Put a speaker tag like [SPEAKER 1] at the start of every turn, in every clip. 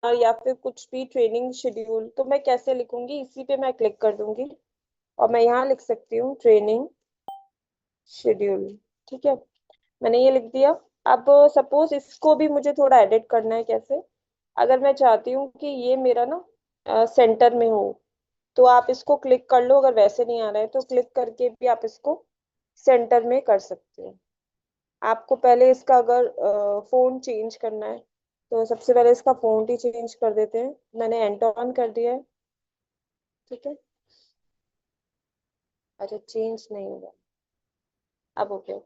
[SPEAKER 1] या फिर कुछ भी ट्रेनिंग शेड्यूल, तो मैं कैसे लिखूंगी, इसी पे मैं क्लिक कर दूंगी और मैं यहाँ लिख सकती हूँ ट्रेनिंग शेड्यूल। ठीक है, मैंने ये लिख दिया। अब सपोज इसको भी मुझे थोड़ा एडिट करना है। कैसे? अगर मैं चाहती हूँ कि ये मेरा ना सेंटर में हो, तो आप इसको क्लिक कर लो। अगर वैसे नहीं आ रहा है तो क्लिक करके भी आप इसको सेंटर में कर सकते हो। आपको पहले इसका अगर फोन चेंज करना है, तो सबसे पहले इसका फोन ही चेंज कर देते हैं। मैंने एंटोन कर दिया है। ठीक है, अच्छा चेंज नहीं होगा, अब हो गया।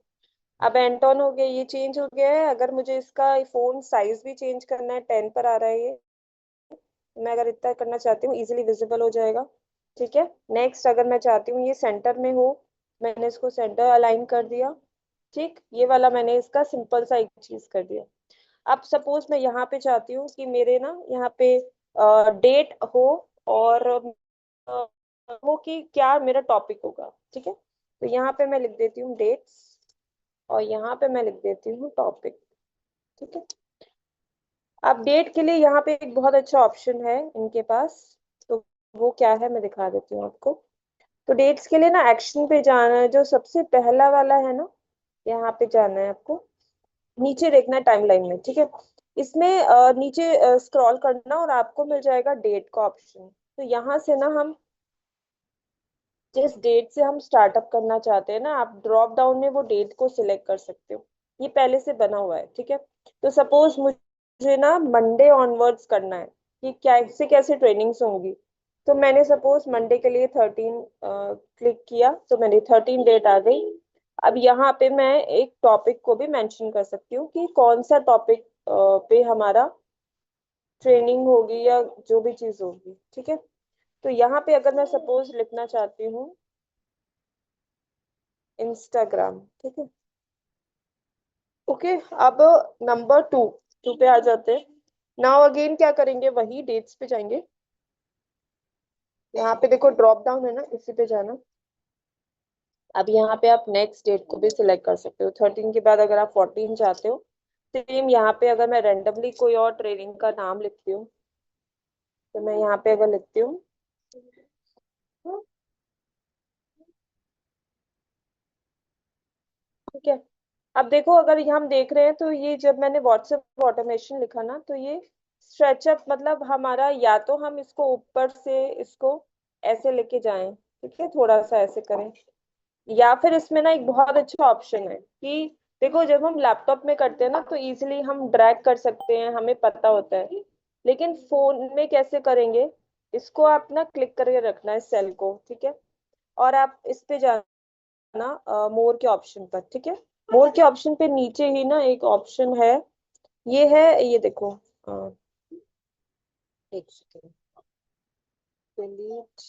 [SPEAKER 1] अब एंटोन हो गया, ये चेंज हो गया है। अगर मुझे इसका फोन साइज भी चेंज करना है, 10 पर आ रहा है ये, मैं अगर इतना करना चाहती हूँ इजीली विजिबल हो जाएगा। ठीक है, नेक्स्ट अगर मैं चाहती हूँ ये सेंटर में हो, मैंने इसको सेंटर अलाइन कर दिया। ठीक, ये वाला मैंने इसका सिंपल सा एक चीज कर दिया। अब सपोज मैं यहाँ पे चाहती हूँ कि मेरे ना यहाँ पे डेट हो, और अ, हो कि क्या मेरा टॉपिक होगा। ठीक है, तो यहाँ पे मैं लिख देती हूँ डेट्स, और यहाँ पे मैं लिख देती हूँ टॉपिक। ठीक है, अब डेट के लिए यहाँ पे एक बहुत अच्छा ऑप्शन है इनके पास, तो वो क्या है मैं दिखा देती हूँ आपको। तो डेट्स के लिए ना एक्शन पे जाना है, जो सबसे पहला वाला है ना, यहाँ पे जाना है आपको। नीचे देखना है टाइमलाइन में। ठीक है, इसमें नीचे स्क्रॉल करना और आपको मिल जाएगा डेट का ऑप्शन। तो यहाँ से ना हम जिस डेट से हम स्टार्टअप करना चाहते हैं ना, आप ड्रॉप डाउन में वो डेट को सिलेक्ट कर सकते हो। ये पहले से बना हुआ है। ठीक है, तो सपोज मुझे ना मंडे ऑनवर्ड्स करना है कि कैसे कैसे ट्रेनिंग्स होंगी। तो मैंने सपोज मंडे के लिए 13 क्लिक किया, तो मेरी 13 डेट आ गई। अब यहाँ पे मैं एक टॉपिक को भी मेंशन कर सकती हूँ कि कौन सा टॉपिक पे हमारा ट्रेनिंग होगी या जो भी चीज होगी। ठीक है, तो यहाँ पे अगर मैं सपोज लिखना चाहती हूँ इंस्टाग्राम। ठीक है, ओके। अब नंबर 2, 2 पे आ जाते हैं। नाउ अगेन क्या करेंगे, वही डेट्स पे जाएंगे। यहाँ पे देखो ड्रॉप डाउन है ना, इसी पे जाना। अब यहाँ पे आप नेक्स्ट डेट को भी सिलेक्ट कर सकते हो। 13 के बाद अगर आप 14 चाहते हो, सेम यहाँ पे अगर मैं रेंडमली कोई और ट्रेनिंग का नाम लिखती हूँ, तो मैं यहाँ पे अगर लिखती हूँ, ठीक है। अब देखो अगर ये हम देख रहे हैं, तो ये जब मैंने व्हाट्सएप ऑटोमेशन लिखा ना, तो ये स्ट्रेचअप मतलब हमारा, या तो हम इसको ऊपर से इसको ऐसे लेके जाएं, ठीक है, थोड़ा सा ऐसे करें, या फिर इसमें ना एक बहुत अच्छा ऑप्शन है कि देखो जब हम लैपटॉप में करते हैं ना, तो इजीली हम ड्रैग कर सकते हैं, हमें पता होता है। लेकिन फोन में कैसे करेंगे, इसको आप ना क्लिक करके रखना है सेल को। ठीक है, और आप इस पे जाना मोर के ऑप्शन पर। ठीक है, मोर के ऑप्शन पे नीचे ही ना एक ऑप्शन है, ये है, ये देखो, अ, एक सेकेंड, डिलीट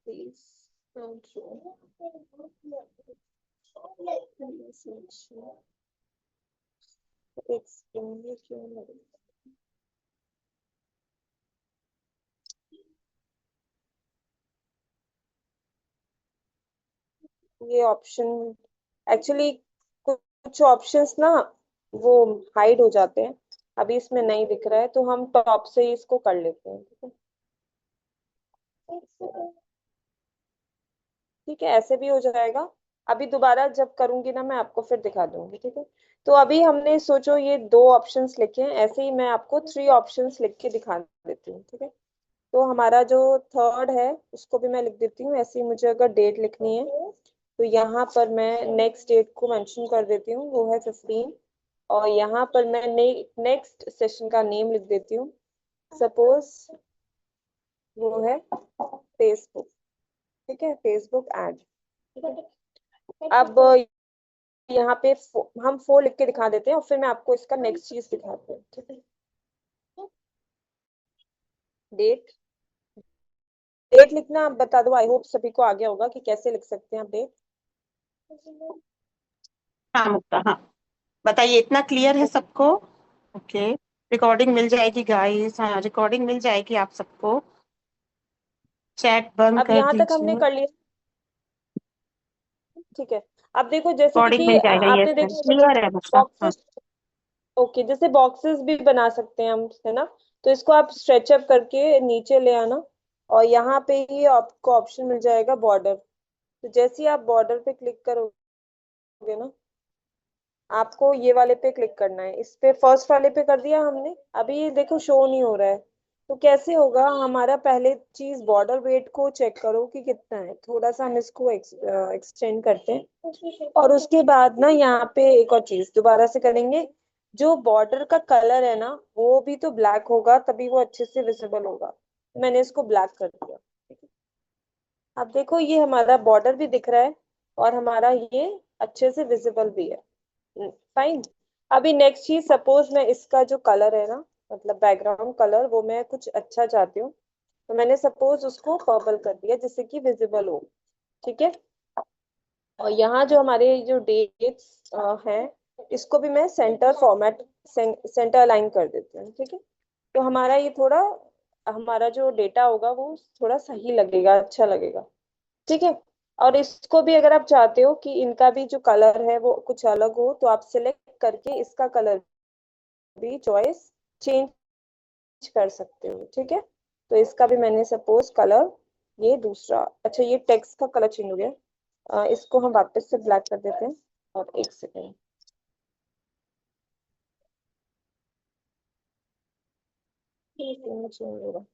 [SPEAKER 1] प्लीज, एक सेकेंड, ये क्यों लग रहा है? ये ऑप्शन एक्चुअली कुछ ऑप्शंस ना वो हाइड हो जाते हैं, अभी इसमें नहीं दिख रहा है, तो हम टॉप से ही इसको कर लेते हैं। ठीक है, ऐसे भी हो जाएगा। अभी दोबारा जब करूंगी ना, मैं आपको फिर दिखा दूंगी। ठीक है, तो अभी हमने सोचो ये 2 ऑप्शंस लिखे हैं, ऐसे ही मैं आपको 3 ऑप्शंस लिख के दिखा देती हूँ। ठीक है, तो हमारा जो थर्ड है उसको भी मैं लिख देती हूँ। ऐसे ही मुझे अगर डेट लिखनी है, तो यहाँ पर मैं नेक्स्ट डेट को मेंशन कर देती हूँ, वो है 15। और यहाँ पर मैं नेक्स्ट सेशन का नेम लिख देती हूँ, सपोज वो है फेसबुक। ठीक है, फेसबुक एड। ठीक है, अब यहाँ पे हम 4 लिख के दिखा देते हैं, और फिर मैं आपको इसका नेक्स्ट चीज दिखाती हूँ। ठीक है, डेट, डेट लिखना आप बता दो, आई होप सभी को आ गया होगा कि कैसे लिख सकते हैं आप डेट।
[SPEAKER 2] हाँ मुक्ता, हाँ बताइए, इतना क्लियर है सबको? ओके, रिकॉर्डिंग मिल जाएगी गाइस, हाँ रिकॉर्डिंग मिल जाएगी आप सबको। चैट बंद
[SPEAKER 1] अब
[SPEAKER 2] कर
[SPEAKER 1] यहाँ तक हमने
[SPEAKER 2] दीजिए।
[SPEAKER 1] कर लिया। ठीक है, अब देखो जैसे
[SPEAKER 2] रिकॉर्डिंग
[SPEAKER 1] कि
[SPEAKER 2] मिल जाएगा,
[SPEAKER 1] आपने
[SPEAKER 2] यस
[SPEAKER 1] देखा होगा
[SPEAKER 2] क्लियर है मुक्ता,
[SPEAKER 1] बॉक्सेस,
[SPEAKER 2] हाँ।
[SPEAKER 1] ओके, जैसे बॉक्सेस भी बना सकते हैं हम, है ना। तो इसको आप स्ट्रेच अप करके नीचे ले आना, और यहाँ पे ही आपको ऑप्शन मिल जाएगा बॉर्डर। तो जैसे ही आप बॉर्डर पे क्लिक करोगे ना, आपको ये वाले पे क्लिक करना है। इस पे फर्स्ट वाले पे कर दिया हमने, अभी ये देखो शो नहीं हो रहा है। तो कैसे होगा हमारा, पहले चीज बॉर्डर वेट को चेक करो कि कितना है, थोड़ा सा हम इसको एक्सटेंड करते हैं। और उसके बाद ना यहाँ पे एक और चीज दोबारा से करेंगे, जो बॉर्डर का कलर है ना वो भी तो ब्लैक होगा, तभी वो अच्छे से विजिबल होगा। मैंने इसको ब्लैक कर दिया। अब देखो ये हमारा बॉर्डर भी दिख रहा है, और हमारा ये अच्छे से विजिबल भी है। फाइन। अभी नेक्स्ट चीज, सपोज मैं इसका जो कलर है ना, मतलब बैकग्राउंड कलर, वो मैं कुछ अच्छा चाहती हूँ। तो मैंने सपोज उसको पर्पल कर दिया जिससे कि विजिबल हो। ठीक है। और यहाँ जो हमारे जो डेट्स हैं, इसको भी मैं सेंटर फॉर्मेट, सेंटर अलाइन कर देती हूँ। ठीक है। तो हमारा ये थोड़ा, हमारा जो डेटा होगा वो थोड़ा सही लगेगा, अच्छा लगेगा। ठीक है। और इसको भी अगर आप चाहते हो कि इनका भी जो कलर है वो कुछ अलग हो, तो आप सिलेक्ट करके इसका कलर भी चॉइस चेंज कर सकते हो। ठीक है। तो इसका भी मैंने सपोज कलर, ये दूसरा, अच्छा ये टेक्स्ट का कलर चेंज हो गया। इसको हम वापस से ब्लैक कर देते हैं। और एक सेकेंड, चेंज होगा।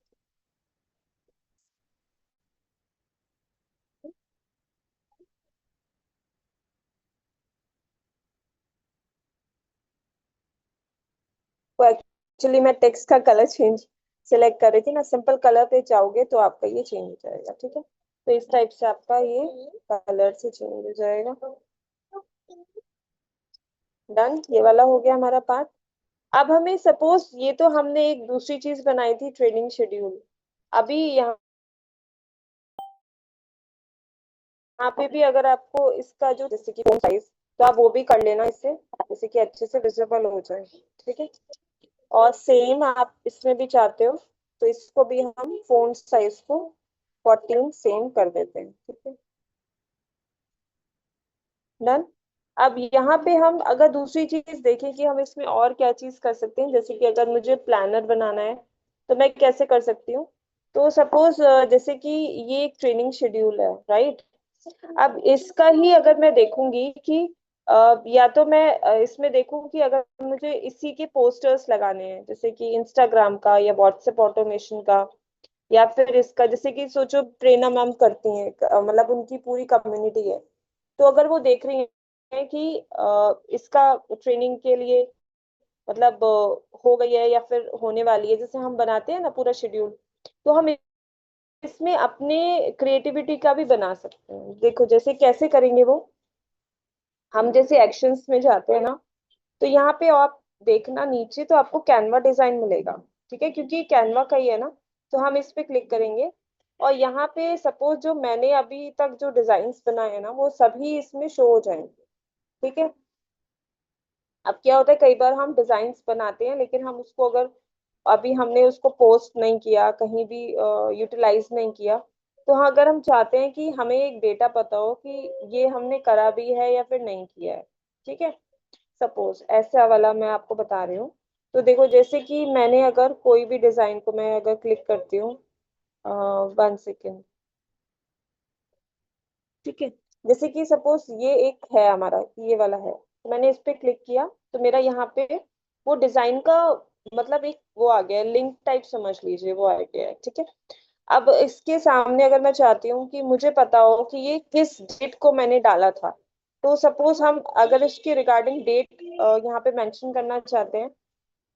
[SPEAKER 1] तो एक्चुअली मैं टेक्स्ट का कलर चेंज सिलेक्ट कर रही थी ना, सिंपल कलर पे जाओगे तो आपका ये चेंज हो जाएगा। ठीक है। तो इस टाइप से आपका ये कलर से चेंज हो जाएगा। डन, ये वाला हो गया हमारा पार्ट। अब हमें सपोज, ये तो हमने एक दूसरी चीज बनाई थी, ट्रेनिंग शेड्यूल। अभी यहाँ पे भी अगर आपको इसका जो, जैसे कि फोन साइज, तो आप वो भी कर लेना इससे, जैसे कि अच्छे से विजिबल हो जाए। ठीक है। और सेम आप इसमें भी चाहते हो, तो इसको भी हम फोन साइज को 14 सेम कर देते हैं। ठीक है। डन। अब यहाँ पे हम अगर दूसरी चीज देखें कि हम इसमें और क्या चीज कर सकते हैं, जैसे कि अगर मुझे प्लानर बनाना है तो मैं कैसे कर सकती हूँ। तो सपोज जैसे कि ये एक ट्रेनिंग शेड्यूल है, राइट। अब इसका ही अगर मैं देखूंगी कि या तो मैं इसमें देखूं कि अगर मुझे इसी के पोस्टर्स लगाने हैं, जैसे कि इंस्टाग्राम का या व्हाट्सएप ऑटोमेशन का, या फिर इसका, जैसे कि सोचो प्रेरणा मैम करती हैं, मतलब उनकी पूरी कम्युनिटी है। तो अगर वो देख रही हैं कि इसका ट्रेनिंग के लिए, मतलब हो गई है या फिर होने वाली है, जैसे हम बनाते हैं ना पूरा शेड्यूल, तो हम इसमें अपने क्रिएटिविटी का भी बना सकते हैं। देखो जैसे कैसे करेंगे वो, हम जैसे एक्शंस में जाते हैं ना, तो यहाँ पे आप देखना नीचे तो आपको कैनवा डिजाइन मिलेगा। ठीक है, क्योंकि कैनवा का ही है ना। तो हम इस पे क्लिक करेंगे, और यहाँ पे सपोज जो मैंने अभी तक जो डिजाइन्स बनाए हैं ना, वो सभी इसमें शो हो जाएंगे। ठीक है। अब क्या होता है, कई बार हम डिजाइन्स बनाते हैं लेकिन हम उसको अगर अभी हमने उसको पोस्ट नहीं किया, कहीं भी यूटिलाइज नहीं किया, तो हाँ, अगर हम चाहते हैं कि हमें एक डेटा पता हो कि ये हमने करा भी है या फिर नहीं किया है। ठीक है। सपोज ऐसा वाला मैं आपको बता रही हूँ। तो देखो जैसे कि मैंने अगर कोई भी डिजाइन को मैं अगर क्लिक करती हूँ, 1 सेकेंड। ठीक है। जैसे कि सपोज ये एक है हमारा, ये वाला है, तो मैंने इस पे क्लिक किया, तो मेरा यहाँ पे वो डिजाइन का, मतलब एक वो आ गया, लिंक टाइप समझ लीजिए, वो आ गया है। ठीक है। अब इसके सामने अगर मैं चाहती हूँ कि मुझे पता हो कि ये किस डेट को मैंने डाला था, तो सपोज हम अगर इसके रिगार्डिंग डेट यहाँ पे मेंशन करना चाहते हैं,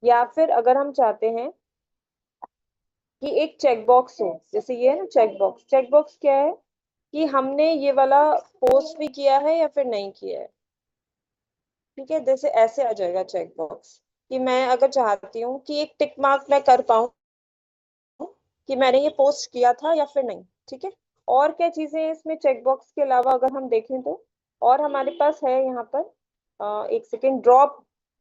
[SPEAKER 1] या फिर अगर हम चाहते हैं कि एक चेक बॉक्स हो, जैसे ये है ना चेक बॉक्स, चेक बॉक्स क्या है कि हमने ये वाला पोस्ट भी किया है या फिर नहीं किया है। ठीक है, जैसे ऐसे आ जाएगा चेक बॉक्स, कि मैं अगर चाहती हूँ कि एक टिक मार्क मैं कर पाऊँ कि मैंने ये पोस्ट किया था या फिर नहीं। ठीक है। और क्या चीजें हैं इसमें चेक बॉक्स के अलावा अगर हम देखें तो, और हमारे पास है यहाँ पर, 1 सेकेंड, ड्रॉप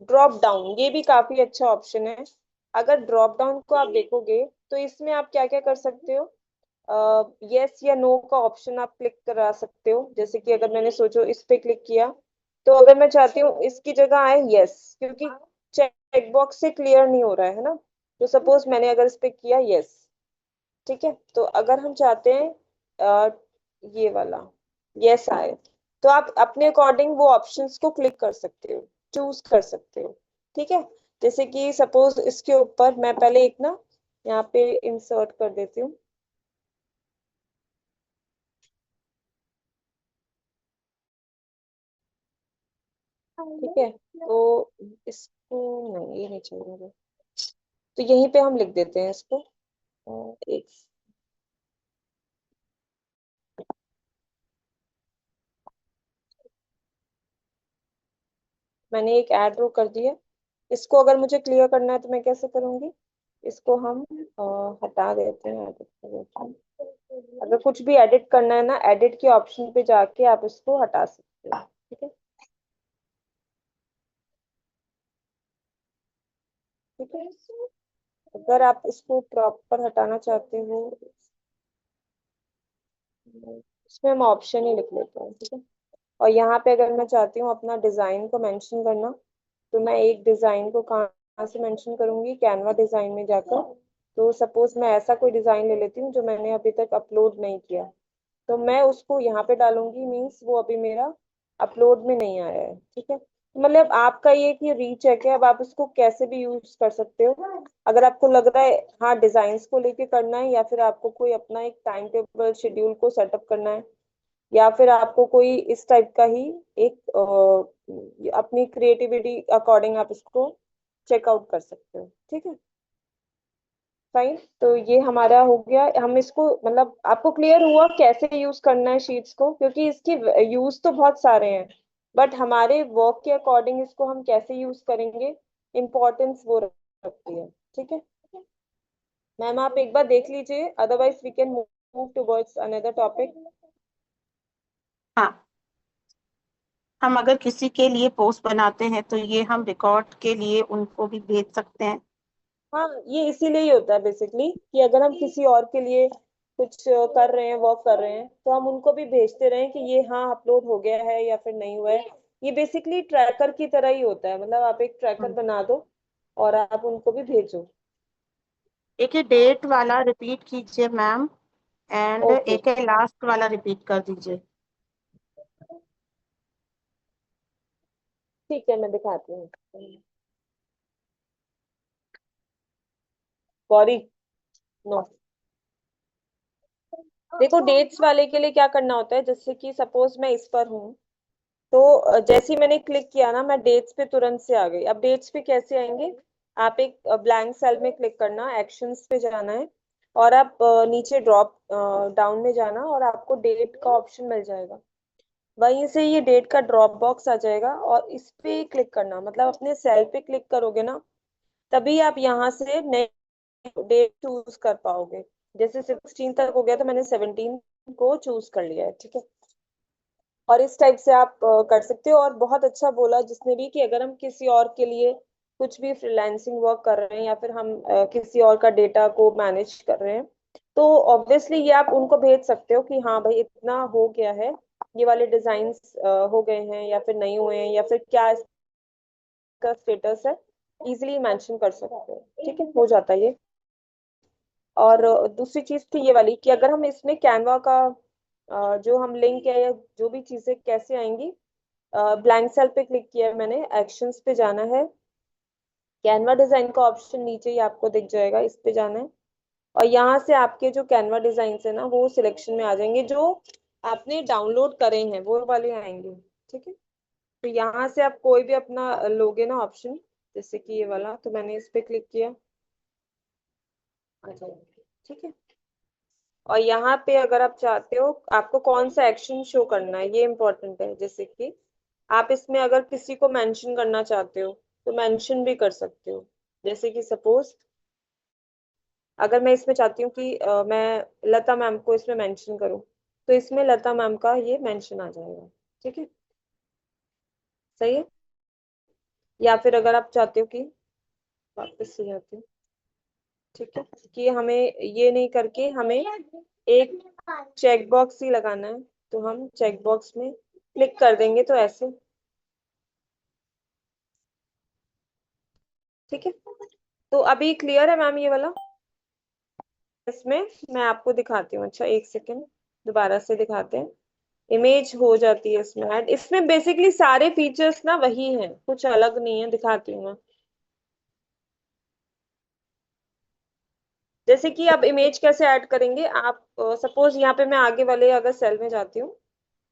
[SPEAKER 1] ड्रॉप डाउन, ये भी काफी अच्छा ऑप्शन है। अगर ड्रॉप डाउन को आप देखोगे तो इसमें आप क्या क्या कर सकते हो, यस या नो का ऑप्शन आप क्लिक करा सकते हो। जैसे कि अगर मैंने सोचो इस पे क्लिक किया, तो अगर मैं चाहती हूँ इसकी जगह आए यस, क्योंकि चेकबॉक्स से क्लियर नहीं हो रहा है ना। तो सपोज मैंने अगर इस पे किया यस, ठीक है, तो अगर हम चाहते हैं ये वाला यस आए, तो आप अपने अकॉर्डिंग वो ऑप्शंस को क्लिक कर सकते हो, चूज कर सकते हो। ठीक है, जैसे कि सपोज इसके ऊपर मैं पहले एक ना यहाँ पे इंसर्ट कर देती हूँ। ठीक है, तो इसको नहीं, ये नहीं चाहिए मुझे, तो यहीं पे हम लिख देते हैं इसको। एक मैंने एक ऐड रो कर दिया। इसको अगर मुझे क्लियर करना है तो मैं कैसे करूंगी, इसको हम हटा देते हैं, edit कर देते हैं। अगर कुछ भी एडिट करना है ना, एडिट के ऑप्शन पे जाके आप इसको हटा सकते हो। ठीक है, ठीक है, अगर आप इसको प्रॉपर हटाना चाहते हो, इसमें हम ऑप्शन ही लिख लेते हैं। ठीक है, और यहाँ पे अगर मैं चाहती हूँ अपना डिजाइन को मेंशन करना, तो मैं एक डिजाइन को कहाँ से मेंशन करूंगी, कैनवा डिजाइन में जाकर। तो सपोज मैं ऐसा कोई डिजाइन ले लेती हूँ जो मैंने अभी तक अपलोड नहीं किया, तो मैं उसको यहाँ पे डालूंगी, मीन्स वो अभी मेरा अपलोड में नहीं आया है। ठीक है, मतलब आपका ये कि रीच है कि अब आप इसको कैसे भी यूज कर सकते हो। अगर आपको लग रहा है हाँ डिजाइन्स को लेके करना है, या फिर आपको कोई अपना एक टाइम टेबल शेड्यूल को सेटअप करना है, या फिर आपको कोई इस टाइप का ही एक अपनी क्रिएटिविटी अकॉर्डिंग आप इसको चेकआउट कर सकते हो। ठीक है, फाइन, तो ये हमारा हो गया। हम इसको मतलब आपको क्लियर हुआ कैसे यूज करना है शीट्स को, क्योंकि इसके यूज तो बहुत सारे हैं, बट हमारे वर्क के अकॉर्डिंग इसको हम कैसे यूज करेंगे, इम्पोर्टेंस वो रखती है। ठीक है मैम, आप एक बार देख लीजिए, otherwise we can move towards another topic.
[SPEAKER 2] हाँ, हम अगर किसी के लिए पोस्ट बनाते हैं तो ये हम रिकॉर्ड के लिए उनको भी भेज सकते हैं।
[SPEAKER 1] हाँ, ये इसीलिए ही होता है बेसिकली, कि अगर हम किसी और के लिए कुछ कर रहे हैं, वर्क कर रहे हैं, तो हम उनको भी भेजते रहें कि ये हाँ अपलोड हो गया है या फिर नहीं हुआ है। ये बेसिकली ट्रैकर की तरह ही होता है, मतलब आप एक ट्रैकर
[SPEAKER 2] हम्म।
[SPEAKER 1] बना दो और आप उनको भी भेजो।
[SPEAKER 2] एक ही डेट वाला रिपीट कीजिए मैम, एंड
[SPEAKER 1] ओके,
[SPEAKER 2] एक लास्ट वाला रिपीट कर दीजिए।
[SPEAKER 1] ठीक है, मैं दिखाती हूँ। सॉरी, नो, देखो डेट्स वाले के लिए क्या करना होता है, जैसे कि सपोज मैं इस पर हूँ, तो जैसे ही मैंने क्लिक किया ना, मैं डेट्स पे तुरंत से आ गई। अब डेट्स पे कैसे आएंगे, आप एक ब्लैंक सेल में क्लिक करना, एक्शंस पे जाना है, और आप नीचे ड्रॉप डाउन में जाना, और आपको डेट का ऑप्शन मिल जाएगा। वहीं से ये डेट का ड्रॉप बॉक्स आ जाएगा, और इस पे क्लिक करना, मतलब अपने सेल पे क्लिक करोगे ना, तभी आप यहाँ से नए डेट चूज कर पाओगे। जैसे 16 तक हो गया, तो मैंने 17 को चूज कर लिया है। ठीक है, और इस टाइप से आप कर सकते हो। और बहुत अच्छा बोला जिसने भी, कि अगर हम किसी और के लिए कुछ भी फ्रीलांसिंग वर्क कर रहे हैं, या फिर हम किसी और का डेटा को मैनेज कर रहे हैं, तो ऑब्वियसली ये आप उनको भेज सकते हो कि हाँ भाई इतना हो गया है, ये वाले डिजाइन्स हो गए हैं या फिर नहीं हुए हैं, या फिर क्या इसका स्टेटस है, इजिली मेंशन कर सकते हो। ठीक है, हो जाता है ये। और दूसरी चीज थी ये वाली, कि अगर हम इसमें कैनवा का जो हम लिंक है या जो भी चीजें कैसे आएंगी, ब्लैंक सेल पे क्लिक किया है मैंने, एक्शंस पे जाना है, कैनवा डिजाइन का ऑप्शन नीचे ही आपको दिख जाएगा, इस पे जाना है, और यहाँ से आपके जो कैनवा डिजाइन है ना, वो सिलेक्शन में आ जाएंगे, जो आपने डाउनलोड करे हैं वो वाले आएंगे। ठीक है, तो यहाँ से आप कोई भी अपना लोगे ना ऑप्शन, जैसे कि ये वाला, तो मैंने इस पे क्लिक किया, आ जाएगा। ठीक है, और यहाँ पे अगर आप चाहते हो आपको कौन सा एक्शन शो करना है, ये इम्पोर्टेंट है। जैसे कि आप इसमें अगर किसी को मेंशन करना चाहते हो, तो मेंशन भी कर सकते हो। जैसे कि सपोज अगर मैं इसमें चाहती हूँ कि मैं लता मैम को इसमें मेंशन करूँ, तो इसमें लता मैम का ये मेंशन आ जाएगा। ठीक है, सही है। या फिर अगर आप चाहते हो कि, वापस से जाती हूँ, ठीक है, कि हमें ये नहीं करके हमें एक चेक बॉक्स ही लगाना है, तो हम चेक बॉक्स में क्लिक कर देंगे, तो ऐसे ठीक है, तो अभी क्लियर है मैम ये वाला? इसमें मैं आपको दिखाती हूँ। अच्छा एक सेकेंड, दोबारा से दिखाते हैं। इमेज हो जाती है इसमें ऐड। इसमें बेसिकली सारे फीचर्स ना वही हैं, कुछ अलग नहीं है, दिखाती हूँ मैं। जैसे कि आप इमेज कैसे ऐड करेंगे, आप सपोज यहाँ पे मैं आगे वाले अगर सेल में जाती हूँ,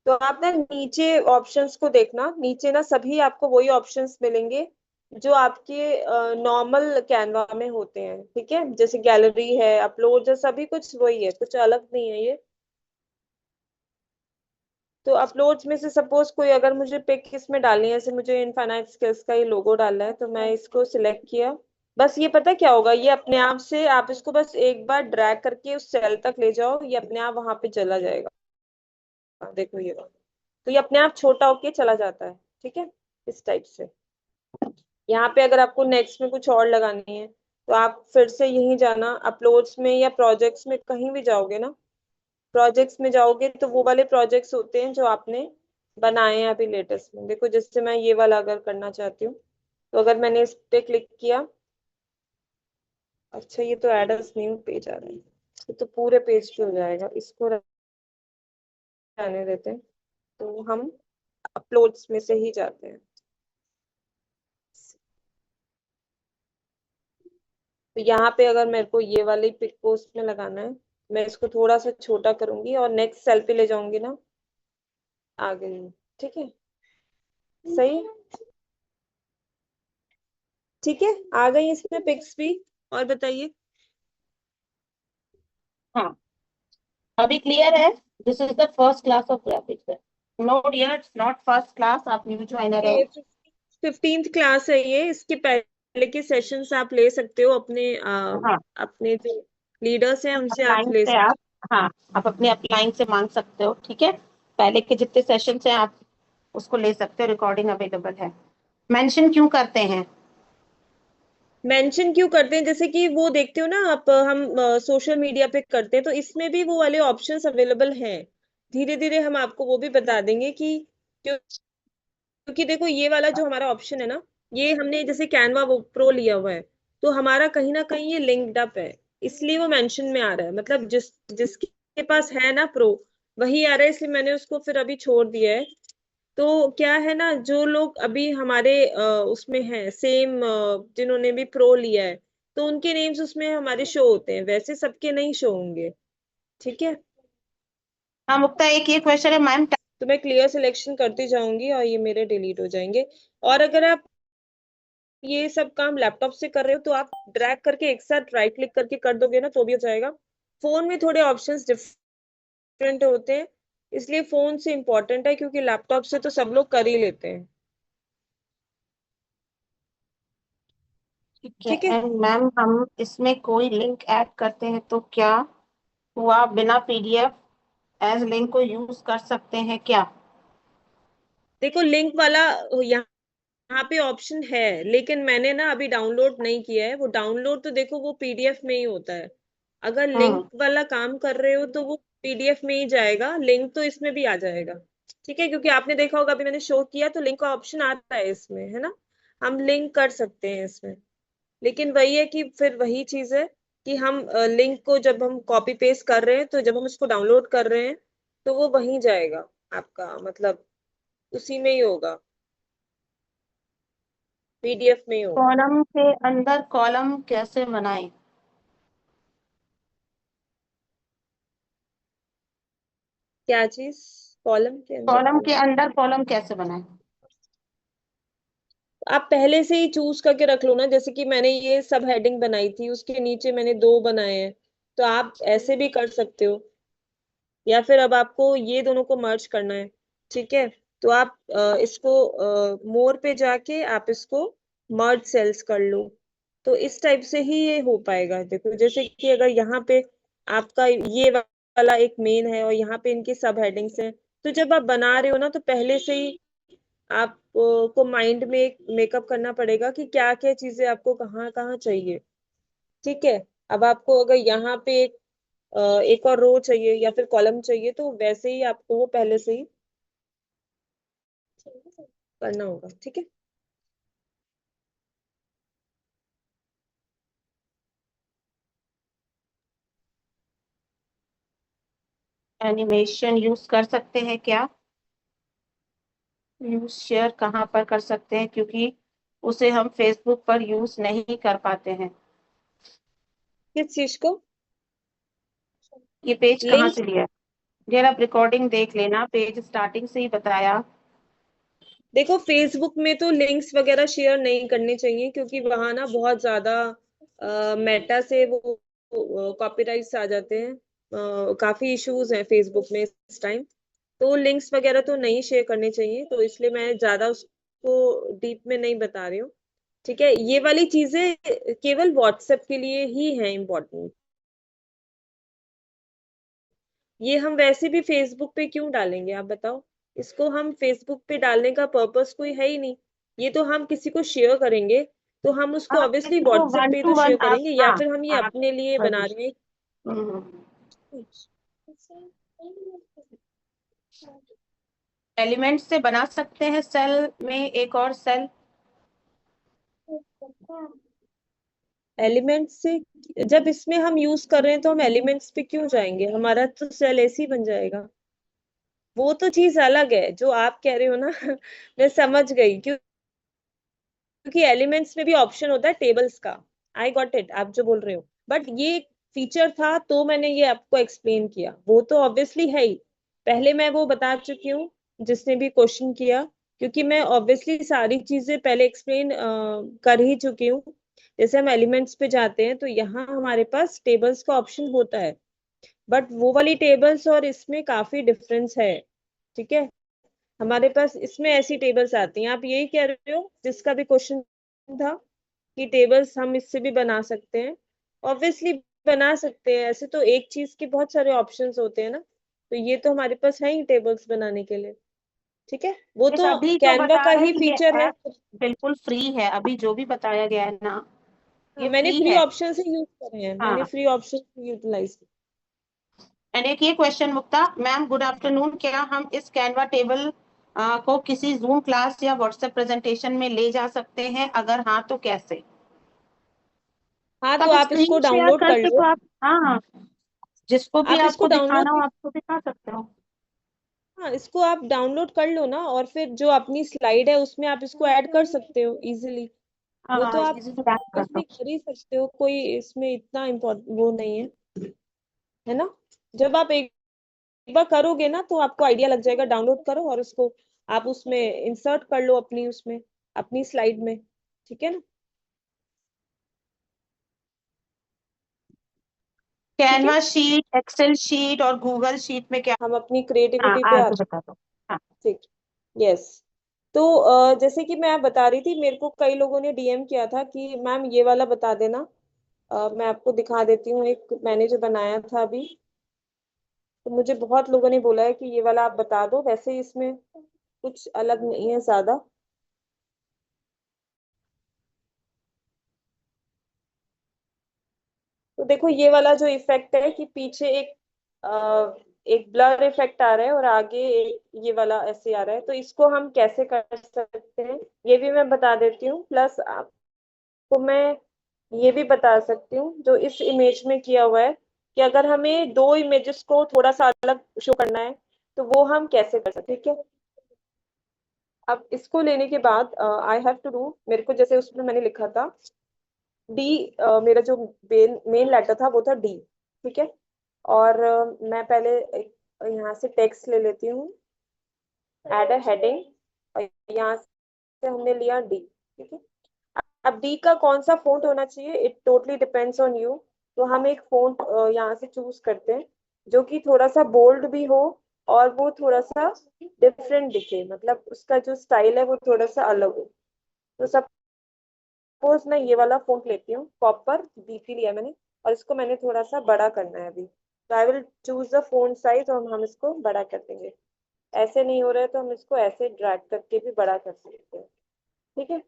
[SPEAKER 1] तो आप ना नीचे ऑप्शंस को देखना, नीचे ना सभी आपको वही ऑप्शंस मिलेंगे जो आपके नॉर्मल कैनवा में होते हैं। ठीक है, जैसे गैलरी है, अपलोड है, सभी कुछ वही है, कुछ अलग नहीं है ये। तो अपलोड्स में से सपोज कोई अगर मुझे पिक इसमें डालनी है, जैसे मुझे इनफाइनाइट स्किल्स का ये लोगो डालना है, तो मैं इसको सिलेक्ट किया। बस ये पता क्या होगा, ये अपने आप से आप इसको बस एक बार ड्रैग करके उस सेल तक ले जाओ, ये अपने आप वहां पे चला जाएगा। देखो ये रहा। तो ये अपने आप छोटा होके चला जाता है। ठीक है, इस टाइप से। यहाँ पे अगर आपको नेक्स्ट में कुछ और लगानी है, तो आप फिर से यहीं जाना, अपलोड्स में या प्रोजेक्ट्स में कहीं भी जाओगे ना, प्रोजेक्ट्स में जाओगे तो वो वाले प्रोजेक्ट्स होते हैं जो आपने बनाए हैं अभी लेटेस्ट में। देखो जैसे मैं ये वाला अगर करना चाहती हूँ, तो अगर मैंने इस पे क्लिक किया, अच्छा ये तो एड अस न्यू पेज आ रहा है, ये तो पूरे पेज पे हो जाएगा, इसको रहने देते हैं। तो हम अपलोड्स में से ही जाते हैं। तो यहाँ पे अगर मेरे को ये वाली पिक पोस्ट में लगाना है, मैं इसको थोड़ा सा छोटा करूंगी और नेक्स्ट सेल पे ले जाऊंगी ना, आ गई। ठीक है, सही। ठीक है, आ गई इसमें पिक्स भी। और बताइए।
[SPEAKER 2] हाँ, अभी क्लियर है। This is the first class of graphics. No dear, it's not first class, आप न्यू ज्वाइनर है।
[SPEAKER 1] ये 15th क्लास है ये, इसके पहले के सेशंस आप ले सकते हो अपने
[SPEAKER 2] हाँ,
[SPEAKER 1] अपने जो लीडर्स हैं उनसे आप
[SPEAKER 2] अपलाइन
[SPEAKER 1] ले
[SPEAKER 2] से
[SPEAKER 1] सकते
[SPEAKER 2] आप, हाँ, आप अपने अपलाइन से मांग सकते हो। ठीक है, पहले के जितने सेशन हैं आप उसको ले सकते हो, रिकॉर्डिंग अवेलेबल है। मेंशन क्यों करते हैं?
[SPEAKER 1] हो। मेंशन क्यों करते हैं, जैसे कि वो देखते हो ना आप, हम सोशल मीडिया पे करते हैं, तो इसमें भी वो वाले ऑप्शंस अवेलेबल हैं। धीरे धीरे हम आपको वो भी बता देंगे कि क्योंकि देखो ये वाला जो हमारा ऑप्शन है ना, ये हमने जैसे कैनवा वो प्रो लिया हुआ है, तो हमारा कहीं ना कहीं ये लिंक्ड अप है, इसलिए वो मेंशन में आ रहा है। मतलब जिसके पास है ना प्रो, वही आ रहा है, इसलिए मैंने उसको फिर अभी छोड़ दिया है। तो क्या है ना, जो लोग अभी हमारे उसमें हैं सेम, जिन्होंने भी प्रो लिया है, तो उनके नेम्स उसमें हमारे शो होते हैं, वैसे सबके नहीं शो होंगे। ठीक है,
[SPEAKER 2] हाँ मुक्ता, एक ये क्वेश्चन है मैम।
[SPEAKER 1] तो मैं क्लियर सिलेक्शन करती जाऊंगी और ये मेरे डिलीट हो जाएंगे। और अगर आप ये सब काम लैपटॉप से कर रहे हो, तो आप ड्रैग करके एक साथ राइट क्लिक करके कर दोगे ना, तो भी हो जाएगा। फोन में थोड़े ऑप्शंस डिफरेंट होते हैं, इसलिए फोन से इम्पोर्टेंट है, क्योंकि लैपटॉप से तो सब लोग कर ही लेते हैं।
[SPEAKER 2] ठीक है,
[SPEAKER 1] ठीक है,
[SPEAKER 2] एंड मैम हम इसमें कोई लिंक ऐड करते हैं तो क्या हुआ, बिना पीडीएफ एज लिंक को यूज कर सकते हैं क्या?
[SPEAKER 1] देखो लिंक वाला यहाँ पे ऑप्शन है, लेकिन मैंने ना अभी डाउनलोड नहीं किया है। वो डाउनलोड तो देखो वो पीडीएफ में ही होता है। अगर लिंक
[SPEAKER 2] हम्म।
[SPEAKER 1] वाला काम कर रहे हो तो वो पीडीएफ में ही जाएगा, लिंक तो इसमें भी आ जाएगा। ठीक है, क्योंकि आपने देखा होगा अभी मैंने शो किया तो लिंक का ऑप्शन आता है इसमें, है ना। हम लिंक कर सकते हैं इसमें, लेकिन वही है कि फिर वही चीज है कि हम लिंक को जब हम कॉपी पेस्ट कर रहे हैं, तो जब हम उसको डाउनलोड कर रहे हैं, तो वो वहीं जाएगा आपका, मतलब उसी में ही होगा, पीडीएफ में ही होगा।
[SPEAKER 2] कॉलम के अंदर कॉलम कैसे बनाएं?
[SPEAKER 1] क्या चीज? कॉलम के अंदर
[SPEAKER 2] कॉलम के
[SPEAKER 1] कॉलम?
[SPEAKER 2] अंदर कॉलम कैसे बनाएं?
[SPEAKER 1] आप पहले से ही चूज करके रख लो ना, जैसे कि मैंने ये सब हेडिंग बनाई थी, उसके नीचे मैंने दो बनाए हैं, तो आप ऐसे भी कर सकते हो। या फिर अब आपको ये दोनों को मर्ज करना है, ठीक है, तो आप इसको मोर पे जाके आप इसको मर्ज सेल्स कर लो। तो इस टाइप से ही ये हो पाएगा। देखो जैसे कि अगर यहाँ पे आपका ये वाला एक मेन है और यहाँ पे इनके सब हेडिंग्स हैं, तो जब आप बना रहे हो ना, तो पहले से ही आप को माइंड में एक मेकअप करना पड़ेगा कि क्या क्या चीजें आपको कहाँ कहाँ चाहिए। ठीक है, अब आपको अगर यहाँ पे एक और रो चाहिए या फिर कॉलम चाहिए, तो वैसे ही आपको वो पहले से ही करना होगा। ठीक है,
[SPEAKER 2] एनिमेशन यूज कर सकते हैं क्या? यूज शेयर कहाँ पर कर सकते हैं, क्योंकि उसे हम फेसबुक पर यूज नहीं कर पाते हैं।
[SPEAKER 1] किस चीज को?
[SPEAKER 2] ये पेज कहाँ
[SPEAKER 1] लिंक?
[SPEAKER 2] से लिया है? यार आप रिकॉर्डिंग देख लेना, पेज स्टार्टिंग से ही बताया।
[SPEAKER 1] देखो, फेसबुक में तो लिंक्स वगैरह शेयर नहीं करने चाहिए, क्योंकि वहां ना बहुत ज्यादा मेटा से वो कॉपीराइट्स आ जाते हैं। काफी इश्यूज हैं फेसबुक में इस टाइम। तो लिंक्स वगैरह तो नहीं शेयर करने चाहिए, तो इसलिए मैं ज्यादा उसको डीप में नहीं बता रही हूँ। ठीक है, ये वाली चीजें केवल व्हाट्सएप के लिए ही है इम्पोर्टेंट। ये हम वैसे भी फेसबुक पे क्यों डालेंगे, आप बताओ? इसको हम फेसबुक पे डालने का पर्पस कोई है ही नहीं। ये तो हम किसी को शेयर करेंगे, तो हम उसको
[SPEAKER 2] हाँ,
[SPEAKER 1] ऑब्वियसली
[SPEAKER 2] किसी को
[SPEAKER 1] व्हाट्सएप
[SPEAKER 2] वन
[SPEAKER 1] पे
[SPEAKER 2] टू
[SPEAKER 1] तो
[SPEAKER 2] वन
[SPEAKER 1] शेयर
[SPEAKER 2] आप,
[SPEAKER 1] करेंगे, या
[SPEAKER 2] हाँ,
[SPEAKER 1] फिर हम ये
[SPEAKER 2] आप
[SPEAKER 1] अपने लिए
[SPEAKER 2] वही।
[SPEAKER 1] बना रहे हैं।
[SPEAKER 2] एलिमेंट से बना सकते हैं सेल में एक और सेल।
[SPEAKER 1] एलिमेंट्स से? जब इसमें हम यूज कर रहे हैं तो हम एलिमेंट्स पे क्यों जाएंगे? हमारा तो सेल ऐसे ही बन जाएगा। वो तो चीज अलग है जो आप कह रहे हो ना। मैं समझ गई, क्योंकि एलिमेंट्स में भी ऑप्शन होता है टेबल्स का। आई गॉट इट, आप जो बोल रहे हो, बट ये फीचर था तो मैंने ये आपको एक्सप्लेन किया। वो तो ऑब्वियसली है ही, पहले मैं वो बता चुकी हूँ जिसने भी क्वेश्चन किया। क्योंकि मैं ऑब्वियसली सारी चीजें पहले एक्सप्लेन कर ही चुकी हूँ। जैसे हम एलिमेंट्स पे जाते हैं तो यहाँ हमारे पास टेबल्स का ऑप्शन होता है, बट वो वाली टेबल्स और इसमें काफी डिफरेंस है। ठीक है, हमारे पास इसमें ऐसी टेबल्स आती हैं। आप यही कह रहे हो जिसका भी क्वेश्चन था, कि टेबल्स हम इससे भी बना सकते हैं। ऑब्वियसली बना सकते हैं, ऐसे तो एक चीज के बहुत सारे ऑप्शंस होते हैं ना। तो ये तो हमारे पास है ही टेबल्स बनाने के लिए। ठीक है, वो
[SPEAKER 2] ये
[SPEAKER 1] तो
[SPEAKER 2] अभी जो
[SPEAKER 1] कैनवा
[SPEAKER 2] बता
[SPEAKER 1] का
[SPEAKER 2] रहे
[SPEAKER 1] ही
[SPEAKER 2] हैं ये
[SPEAKER 1] फीचर है।
[SPEAKER 2] ऐप बिल्कुल फ्री है, अभी जो भी बताया गया है ना,
[SPEAKER 1] हाँ,
[SPEAKER 2] ये
[SPEAKER 1] मैंने
[SPEAKER 2] फ्री
[SPEAKER 1] फ्री
[SPEAKER 2] है।
[SPEAKER 1] ऑप्शन से यूज करे हैं, मैंने
[SPEAKER 2] हाँ।
[SPEAKER 1] फ्री ऑप्शन यूटिलाइज किए।
[SPEAKER 2] एंड एक ये क्वेश्चन, मुक्ता मैम, गुड आफ्टरनून, क्या हम इस कैनवा टेबल को किसी जूम क्लास या व्हाट्सएप प्रेजेंटेशन में ले जा सकते हैं? अगर हाँ तो कैसे?
[SPEAKER 1] हाँ, तो
[SPEAKER 2] तब
[SPEAKER 1] आप इसको
[SPEAKER 2] स्क्रीन शेयर
[SPEAKER 1] डाउनलोड कर
[SPEAKER 2] करके तो
[SPEAKER 1] लो।
[SPEAKER 2] आप, हाँ, जिसको भी
[SPEAKER 1] आप इसको
[SPEAKER 2] आपको
[SPEAKER 1] डाउनलोड,
[SPEAKER 2] दिखाना हो आपको दिखा सकते हो।
[SPEAKER 1] हाँ, इसको आप डाउनलोड कर लो ना, और फिर जो अपनी स्लाइड है उसमें आप इसको ऐड कर सकते हो इजीली। वो तो
[SPEAKER 2] हाँ,
[SPEAKER 1] आप
[SPEAKER 2] इजीली बैक कर
[SPEAKER 1] ऑब्वियसली
[SPEAKER 2] दो।
[SPEAKER 1] कर ही सकते हो, कोई इसमें इतना इम्पोर्टेंट वो नहीं है, है ना? जब आप एक बार करोगे ना तो आपको आइडिया लग जाएगा। डाउनलोड करो और उसको आप उसमें इंसर्ट कर लो, अपनी उसमें, अपनी स्लाइड में। ठीक है ना? ठीक है,
[SPEAKER 2] कैनवा शीट, एक्सेल शीट और गूगल शीट में क्या?
[SPEAKER 1] हम अपनी
[SPEAKER 2] हाँ,
[SPEAKER 1] क्रिएटिविटी पे आ
[SPEAKER 2] आगे
[SPEAKER 1] जाए।
[SPEAKER 2] बता दो। हाँ।
[SPEAKER 1] ठीक, यस। तो जैसे कि मैं बता रही थी, मेरे को कई लोगों ने डीएम किया था कि मैम ये वाला बता देना। मैं आपको दिखा देती हूँ, एक मैंने जो बनाया था अभी। तो मुझे बहुत लोगों ने बोला है कि ये वाला आप बता दो, वैसे इसमें कुछ अलग नहीं है ज्यादा। तो देखो, ये वाला जो इफेक्ट है कि पीछे एक ब्लर इफेक्ट आ रहा है और आगे एक ये वाला ऐसे आ रहा है, तो इसको हम कैसे कर सकते हैं ये भी मैं बता देती हूँ। प्लस आपको मैं ये भी बता सकती हूँ जो इस इमेज में किया हुआ है, कि अगर हमें दो इमेजेस को थोड़ा सा अलग शो करना है तो वो हम कैसे कर सकते हैं। ठीक है, अब इसको लेने के बाद आई हैव टू डू, मेरे को जैसे उसमें मैंने लिखा था डी, मेरा जो मेन लेटर था वो था डी। ठीक है, और मैं पहले एक यहाँ से टेक्स्ट ले लेती हूँ, एड अ हेडिंग, और यहाँ से हमने लिया डी। ठीक है, अब डी का कौन सा फॉन्ट होना चाहिए, it totally depends on you. तो हम एक फॉन्ट यहाँ से चूज करते हैं जो कि थोड़ा सा बोल्ड भी हो, और वो थोड़ा सा डिफरेंट दिखे, मतलब उसका जो स्टाइल है वो थोड़ा सा अलग हो। तो सपोज मैं ये वाला फॉन्ट लेती हूँ, कॉपर बीपी लिया मैंने, और इसको मैंने थोड़ा सा बड़ा करना है अभी। तो I will choose the font size और हम इसको बड़ा कर देंगे। ऐसे नहीं हो रहा है तो हम इसको ऐसे ड्रैग करके भी बड़ा कर सकते हैं। ठीक है,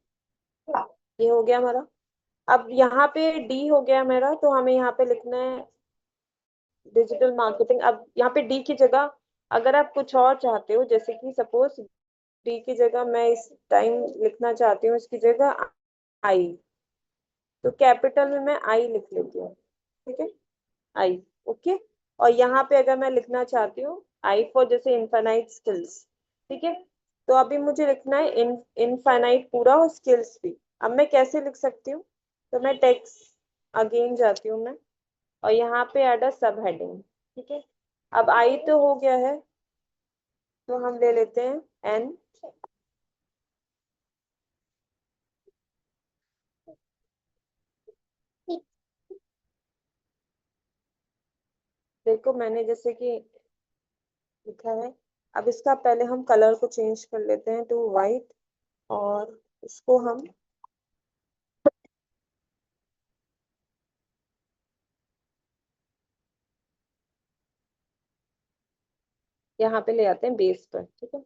[SPEAKER 1] ये हो गया हमारा। अब यहाँ पे डी हो गया मेरा, तो हमें यहाँ पे लिखना है डिजिटल मार्केटिंग। अब यहाँ पे डी की जगह अगर आप कुछ और चाहते हो, जैसे कि सपोज डी की जगह मैं इस टाइम लिखना चाहती हूँ इसकी जगह आई, तो कैपिटल में मैं आई लिख लेती हूँ। ठीक है, आई, ओके। और यहाँ पे अगर मैं लिखना चाहती हूँ आई फॉर जैसे इनफाइनाइट स्किल्स, ठीक है, तो अभी मुझे लिखना है इनफाइनाइट पूरा और स्किल्स भी। अब मैं कैसे लिख सकती हूँ, तो मैं टेक्स्ट अगेन जाती हूँ मैं, और यहाँ पे ऐड अ सब हेडिंग, ठीक है। अब आई तो हो गया है, तो हम ले लेते हैं एन। देखो मैंने जैसे कि लिखा है। अब इसका पहले हम कलर को चेंज कर लेते हैं टू वाइट, और इसको हम यहाँ पे ले आते हैं बेस पर, ठीक है,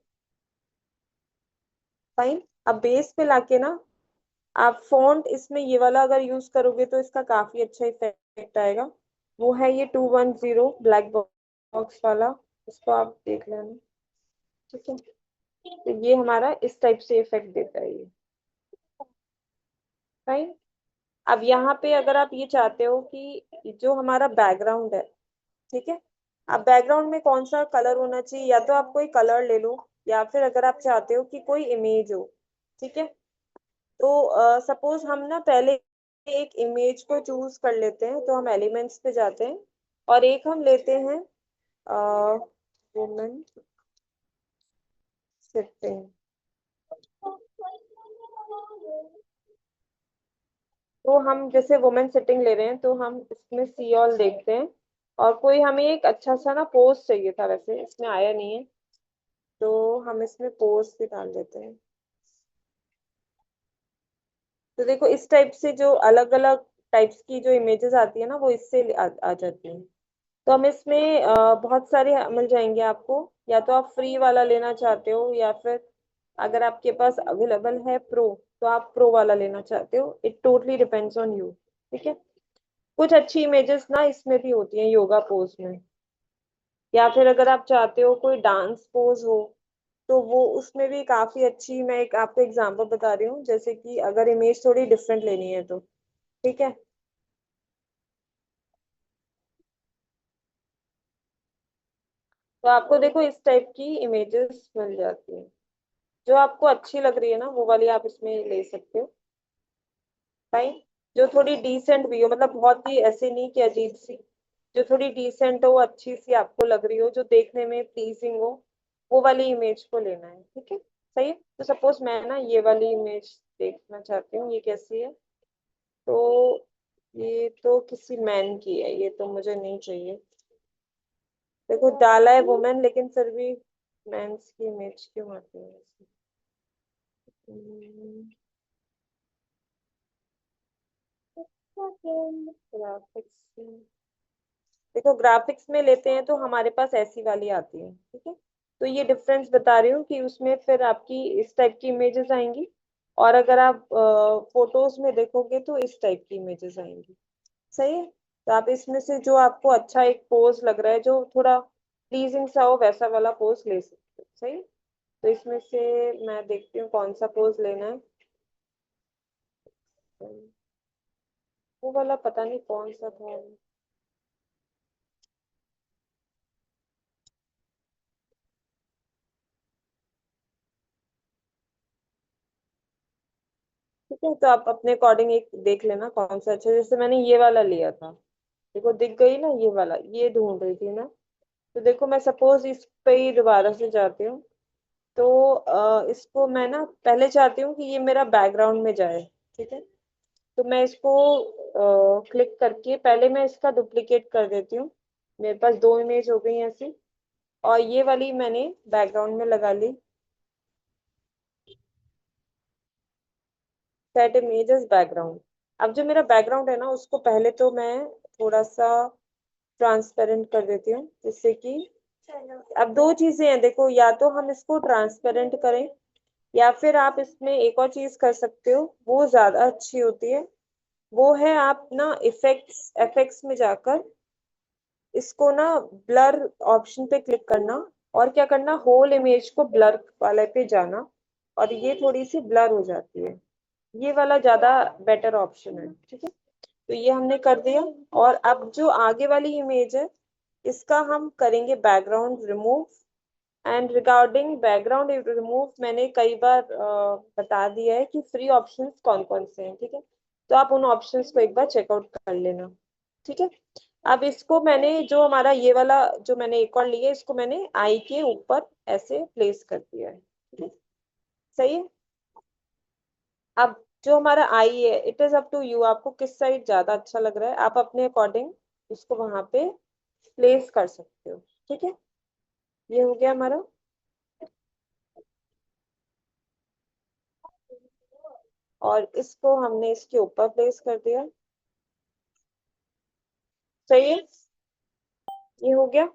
[SPEAKER 1] फाइन। अब बेस पे लाके ना आप फॉन्ट इसमें ये वाला अगर यूज करोगे तो इसका काफी अच्छा इफेक्ट आएगा। वो है ये 210 ब्लैक बॉक्स वाला, इसको आप देख लेना, ठीक है। तो ये हमारा इस टाइप से इफेक्ट देता है ये, फाइन। अब यहाँ पे अगर आप ये चाहते हो कि जो हमारा बैकग्राउंड है, ठीक है, अब बैकग्राउंड में कौन सा कलर होना चाहिए, या तो आप कोई कलर ले लो, या फिर अगर आप चाहते हो कि कोई इमेज हो, ठीक है, तो सपोज हम ना पहले एक इमेज को चूज कर लेते हैं, तो हम एलिमेंट्स पे जाते हैं और एक हम लेते हैं वुमेन सिटिंग। तो हम जैसे वुमेन सिटिंग ले रहे हैं, तो हम इसमें सी ऑल देखते हैं, और कोई हमें एक अच्छा सा ना पोज चाहिए था, वैसे इसमें आया नहीं है, तो हम इसमें पोज भी डाल देते हैं। तो देखो इस टाइप से जो अलग अलग टाइप्स की जो इमेजेस आती है ना, वो इससे आ जाती हैं। तो हम इसमें बहुत सारे मिल जाएंगे आपको, या तो आप फ्री वाला लेना चाहते हो, या फिर अगर आपके पास अवेलेबल है प्रो, तो आप प्रो वाला लेना चाहते हो, it totally depends on you, ठीक है। कुछ अच्छी इमेजेस ना इसमें भी होती हैं योगा पोज में, या फिर अगर आप चाहते हो कोई डांस पोज हो, तो वो उसमें भी काफी अच्छी, मैं एक आपको एग्जांपल बता रही हूँ, जैसे कि अगर इमेज थोड़ी डिफरेंट लेनी है तो, ठीक है। तो आपको देखो इस टाइप की इमेजेस मिल जाती हैं, जो आपको अच्छी लग रही है ना वो वाली आप इसमें ले सकते हो, फाइन। जो थोड़ी डिसेंट भी हो, मतलब बहुत ही ऐसे नहीं कि अजीब सी, जो थोड़ी डिसेंट हो, अच्छी सी आपको लग रही हो, जो देखने में प्लीजिंग हो, वो वाली इमेज को लेना है, ठीक है, सही है। तो सपोज मैं ना ये वाली इमेज देखना चाहती हूँ, ये कैसी है, तो ये तो किसी मैन की है, ये तो मुझे नहीं चाहिए। देखो डाला है वुमेन, लेकिन फिर भी मेंस की इमेज क्यों आती है ऐसे? ग्राफिक्स, देखो ग्राफिक्स में लेते हैं तो हमारे पास ऐसी वाली आती है, ठीक है। तो ये डिफरेंस बता रही हूँ कि उसमें फिर आपकी इस टाइप की इमेजेस आएंगी, और अगर आप फोटोज में देखोगे तो इस टाइप की इमेजेस आएंगी, सही है। तो आप इसमें से जो आपको अच्छा एक पोज लग रहा है, जो थोड़ा प्लीजिंग सा हो, वैसा वाला पोज ले सकते हो, सही है? तो इसमें से मैं देखती हूँ कौन सा पोज लेना है। वो वाला पता नहीं कौन सा था। ठीक है, तो आप अपने अकॉर्डिंग एक देख लेना कौन सा अच्छा, जैसे मैंने ये वाला लिया था, देखो दिख गई ना, ये वाला ये ढूंढ रही थी ना। तो देखो मैं सपोज इस पे ही दोबारा से जाती हूँ, तो इसको मैं ना पहले चाहती हूँ कि ये मेरा बैकग्राउंड में जाए, ठीक है। तो मैं इसको क्लिक करके पहले मैं इसका डुप्लीकेट कर देती हूँ, मेरे पास दो इमेज हो गई ऐसी, और ये वाली मैंने बैकग्राउंड में लगा ली, सेट इमेजेस बैकग्राउंड। अब जो मेरा बैकग्राउंड है ना, उसको पहले तो मैं थोड़ा सा ट्रांसपेरेंट कर देती हूँ, जिससे कि अब दो चीजें हैं देखो, या तो हम इसको ट्रांसपेरेंट करें, या फिर आप इसमें एक और चीज कर सकते हो, वो ज्यादा अच्छी होती है। वो है आप ना इफेक्ट्स इफेक्ट्स में जाकर इसको ना ब्लर ऑप्शन पे क्लिक करना, और क्या करना, होल इमेज को ब्लर वाले पे जाना, और ये थोड़ी सी ब्लर हो जाती है, ये वाला ज्यादा बेटर ऑप्शन है, ठीक है। तो ये हमने कर दिया, और अब जो आगे वाली इमेज है, इसका हम करेंगे background remove. And regarding background remove मैंने कई बार बता दिया है कि फ्री ऑप्शंस कौन कौन से हैं, ठीक है। तो आप उन ऑप्शंस को एक बार चेकआउट कर लेना, ठीक है। अब इसको मैंने जो हमारा ये वाला जो मैंने एक और लिया है, इसको मैंने आई के ऊपर ऐसे प्लेस कर दिया है, ठीक है। सही है। अब जो हमारा आई है, it is up to you, आपको किस साइड ज्यादा अच्छा लग रहा है, आप अपने अकॉर्डिंग इसको वहां पे प्लेस कर सकते हो, ठीक है। ये हो गया हमारा। और इसको हमने इसके ऊपर प्लेस कर दिया। सही है। ये हो गया।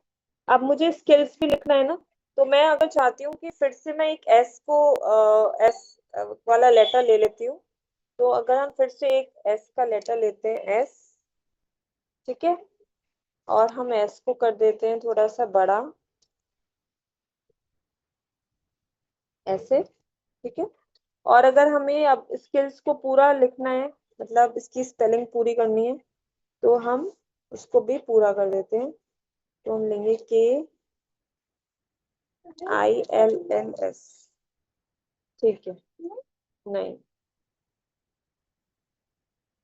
[SPEAKER 1] अब मुझे स्किल्स भी लिखना है ना, तो मैं अगर चाहती हूँ कि फिर से मैं एक एस को एस वाला लेटर ले लेती हूँ। तो अगर हम फिर से एक एस का लेटर लेते हैं, एस, ठीक है। और हम एस को कर देते हैं थोड़ा सा बड़ा, ऐसे, ठीक है। और अगर हमें अब स्किल्स को पूरा लिखना है, मतलब इसकी स्पेलिंग पूरी करनी है, तो हम उसको भी पूरा कर देते हैं। तो हम लेंगे KILLS, ठीक है। नहीं,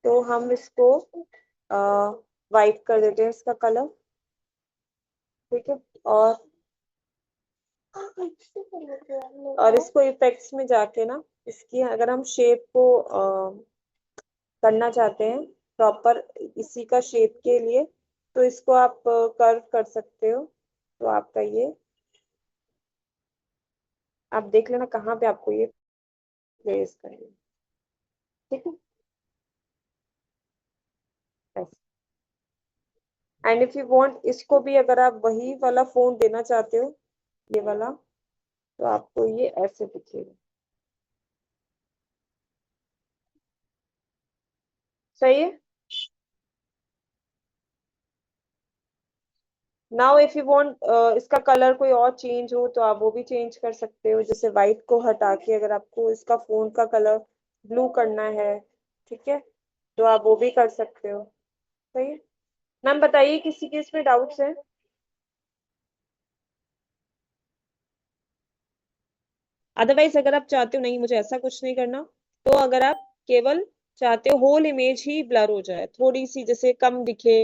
[SPEAKER 1] तो हम इसको वाइट कर देते हैं इसका कलर, ठीक है। और और इसको इफेक्ट्स में जाके ना, इसकी अगर हम शेप को करना चाहते हैं प्रॉपर इसी का शेप के लिए, तो इसको आप कर्व कर सकते हो। तो आपका ये, आप देख लेना कहाँ पे आपको ये प्लेस करना है, ठीक है। एंड इफ यू वांट, इसको भी अगर आप वही वाला फोन देना चाहते हो, ये वाला, तो आपको ये ऐसे दिखेगा। सही है। नाउ इफ यू वांट इसका कलर कोई और चेंज हो, तो आप वो भी चेंज कर सकते हो। जैसे व्हाइट को हटा के अगर आपको इसका फोन का कलर ब्लू करना है, ठीक है, तो आप वो भी कर सकते हो। सही है। मैम बताइए, किसी के इसमें डाउट्स है? अदरवाइज अगर आप चाहते हो नहीं मुझे ऐसा कुछ नहीं करना, तो अगर आप केवल चाहते हो होल इमेज ही ब्लर हो जाए, थोड़ी सी जैसे कम दिखे,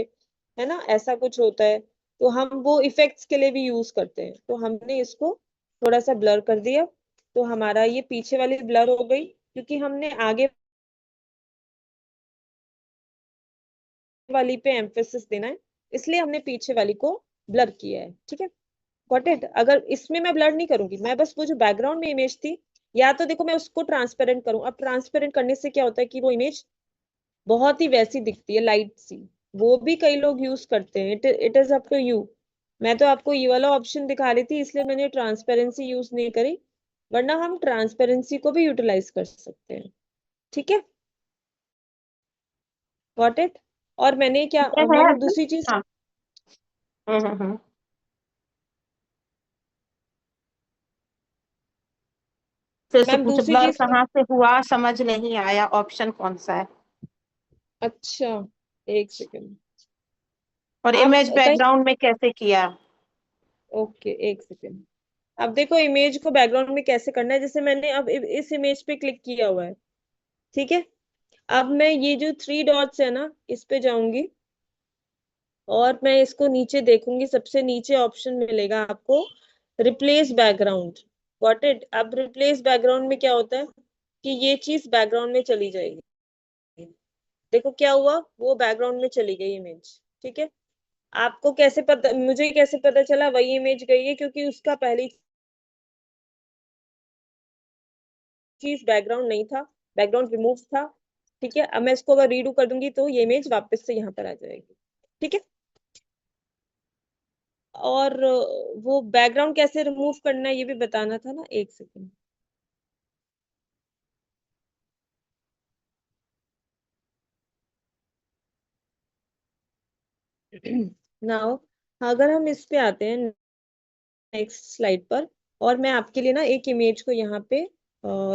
[SPEAKER 1] है ना, ऐसा कुछ होता है, तो हम वो इफेक्ट्स के लिए भी यूज करते हैं। तो हमने इसको थोड़ा सा ब्लर कर दिया, तो हमारा ये पीछे वाली ब्लर हो गई, क्योंकि हमने आगे वाली पे एम्फेसिस देना है, इसलिए हमने पीछे वाली को ब्लर किया है, ठीक है। Got it. अगर इसमें मैं ब्लर नहीं करूंगी, मैं बस वो जो बैकग्राउंड में इमेज थी, या तो देखो मैं उसको ट्रांसपेरेंट करूं, अब ट्रांसपेरेंट करने से क्या होता है कि वो इमेज बहुत ही वैसी दिखती है, लाइट सी। वो भी कई लोग यूज करते हैं, it is up to you. मैं तो आपको ये वाला ऑप्शन दिखा रही थी, इसलिए मैंने ट्रांसपेरेंसी यूज नहीं करी, वरना हम ट्रांसपेरेंसी को भी यूटिलाइज कर सकते हैं, ठीक है। Got it. और मैंने क्या
[SPEAKER 2] ये है
[SPEAKER 1] मैम
[SPEAKER 2] अभी।
[SPEAKER 1] दूसरी चीज,
[SPEAKER 2] हाँ। हम्म। फिर से
[SPEAKER 1] मैम
[SPEAKER 2] पूछो,
[SPEAKER 1] दूसरी
[SPEAKER 2] ब्लर
[SPEAKER 1] चीज
[SPEAKER 2] कहाँ से हुआ समझ नहीं आया, ऑप्शन कौन सा है?
[SPEAKER 1] अच्छा, एक सेकेंड।
[SPEAKER 2] और
[SPEAKER 1] आप
[SPEAKER 2] इमेज
[SPEAKER 1] कहीं,
[SPEAKER 2] बैकग्राउंड में कैसे किया?
[SPEAKER 1] ओके एक सेकेंड। अब देखो इमेज को बैकग्राउंड में कैसे करना है, जैसे मैंने अब इस इमेज पे क्लिक किया हुआ है, ठीक है। अब मैं ये जो थ्री डॉट्स है ना, इस पे जाऊंगी, और मैं इसको नीचे देखूंगी, सबसे नीचे ऑप्शन मिलेगा आपको रिप्लेस बैकग्राउंड। Got it. अब रिप्लेस बैकग्राउंड में क्या होता है कि ये चीज बैकग्राउंड में चली जाएगी। देखो क्या हुआ, वो बैकग्राउंड में चली गई इमेज, ठीक है। आपको कैसे पता, मुझे कैसे पता चला वही इमेज गई है, क्योंकि उसका पहली चीज बैकग्राउंड नहीं था, बैकग्राउंड रिमूव था, ठीक है। अब मैं इसको अगर रीडू कर दूंगी तो ये इमेज वापस से यहाँ पर आ जाएगी, ठीक है। और वो बैकग्राउंड कैसे रिमूव करना है ये भी बताना था ना, एक सेकंड। नाउ अगर हम इस पे आते हैं नेक्स्ट स्लाइड पर, और मैं आपके लिए ना एक इमेज को यहाँ पे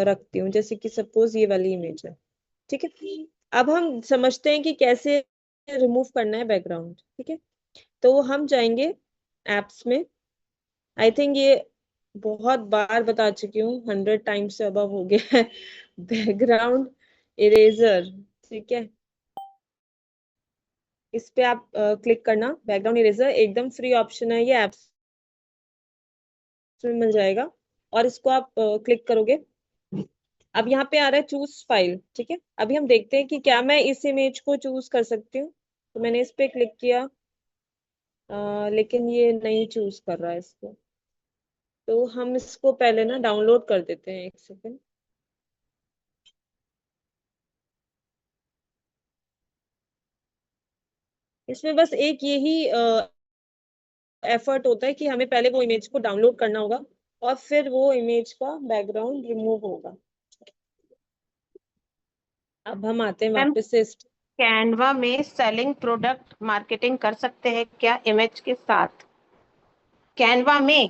[SPEAKER 1] रखती हूँ, जैसे कि सपोज ये वाली इमेज है, ठीक है। अब हम समझते हैं कि कैसे रिमूव करना है बैकग्राउंड, ठीक है। तो हम जाएंगे एप्स में। आई थिंक ये बहुत बार बता चुकी हूँ, 100 टाइम्स से अबव हो गया है। बैकग्राउंड इरेजर, ठीक है। इस पे आप क्लिक करना, बैकग्राउंड इरेजर एकदम फ्री ऑप्शन है, ये एप्स में मिल जाएगा। और इसको आप क्लिक करोगे, अब यहाँ पे आ रहा है चूज फाइल, ठीक है। अभी हम देखते हैं कि क्या मैं इस इमेज को चूज कर सकती हूँ। तो मैंने इस पे क्लिक किया, लेकिन ये नहीं चूज कर रहा है इसको। तो हम इसको पहले ना डाउनलोड कर देते हैं, एक सेकेंड। इसमें बस एक यही एफर्ट होता है कि हमें पहले वो इमेज को डाउनलोड करना होगा, और फिर वो इमेज का बैकग्राउंड रिमूव होगा। अब हम आते हैं
[SPEAKER 2] मैम,
[SPEAKER 1] वापस से
[SPEAKER 2] कैनवा में सेलिंग प्रोडक्ट मार्केटिंग कर सकते हैं क्या इमेज के साथ? कैनवा में।